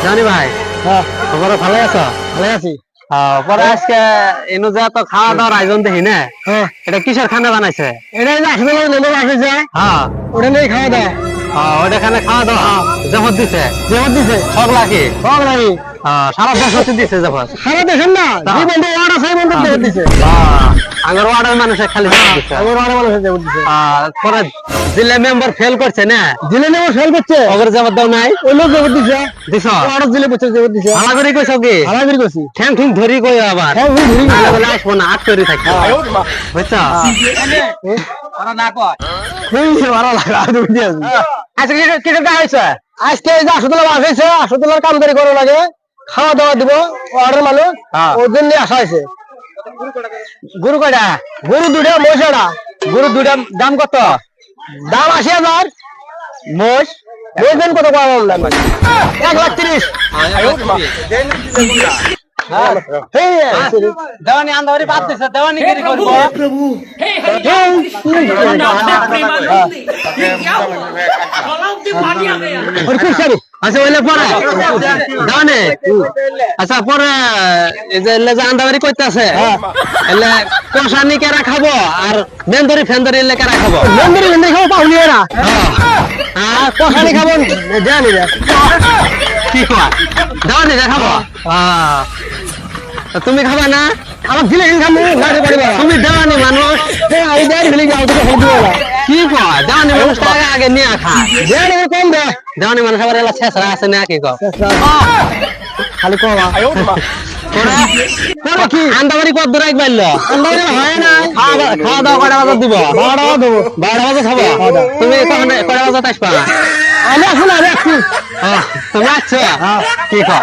জানি ভাই খবর ভালো আছো? ভালো আছি। পরে আজকে এনু যা তো খাওয়া দাওয়ার আয়োজন দেখি না, এটা কিসের খানা বানাইছে? এটা আসলে নেমে আসছে, হ্যাঁ ওটা নেই খাওয়া দাওয়া। ওটা খানা খাওয়া দাওয়া জবর দিছে, জবাব দিছে সব লাখি সব লাগি সারা দেশ হচ্ছে দিছে জবর। সারা দেখেন না যে বন্ধু ওয়ার্ড আছে বন্ধু জবাব দিছে। আগের ওয়ার্ডের মানুষের খালি জবাব দিছে। আমার ওয়ার্ড মানুষ জবাব দিছে। পরে জেলা মেম্বার ফেল করছে না, জেলে নেমে ফেল করছে, ওগের জবাব দাও নাই, ওই লোক জবাব দিছে। দিছ ওয়ার্ড জেলে বসে জবাব দিছে। ভালো করে কইছ কি হালাগিরি করছি। ঠ্যাং ঠুং ধরি কই আবার হ্যাঁ ওই ঘুরি নাহলে বলে আসবো না, আট করে থাকি বুঝছো? এই ভালো লাগা তুমি দিয়াছি। আজকে কি কি হয়েছে? আজকে এই যে আসুতলা বাস হয়েছে, আসুতলার কামদারি করা লাগে, খাওয়া দাওয়া দিব ওয়ার্ডের মানুষ, ওর জন্য আসা হয়েছে। গরু কয়টা? গরু দুটা মহিষাটা, গরু দুইটা দাম কত? দাম 80,000। মোষ বেতন কত করা বললাম 1,30,000। দেওয়ানি আন্দাবাড়ি বাদ দিছে, দেওয়ানি গিরি করবো। আচ্ছা বলে পরে দেওয়ানি, আচ্ছা পরে এই যে এলে যে আন্দাবাড়ি করতেছে এলে কষানি কেরা খাবো আর মেন্দরি ফেন্দরি এলে কেরা খাবো? মন্দিরে মন্দিরে খাবো পাহুনি এরা, আর কষানি খাবো জানি না। কি কয় দেওয়ানি দেখাবো? তুমি খাবা না? আমার ছেলে খাবো গাড়ি পারিবা তুমি দেওয়ানি মানুষ, আমি দেয় ফেলে যাও তোকে হেল্প দিও না। কি কয় দেওয়ানি মানুষ আগে আগে নিয়ে খায়, দেয় কম দে দেওয়ানি মানুষ আবার এলা ছেঁচড়া আছে না কি কও? খালি কমা কি আন্দাবাড়ি কত দূর এক বাইল হয় না। খাওয়া দাওয়া কয়টা বাজার দিব? 12 দেবো। 12 বাজে খাবো। তুমি কখন কয়টা বাজার আসবা? আমি আসুন আমি আসছি। তুমি আচ্ছা কি কও?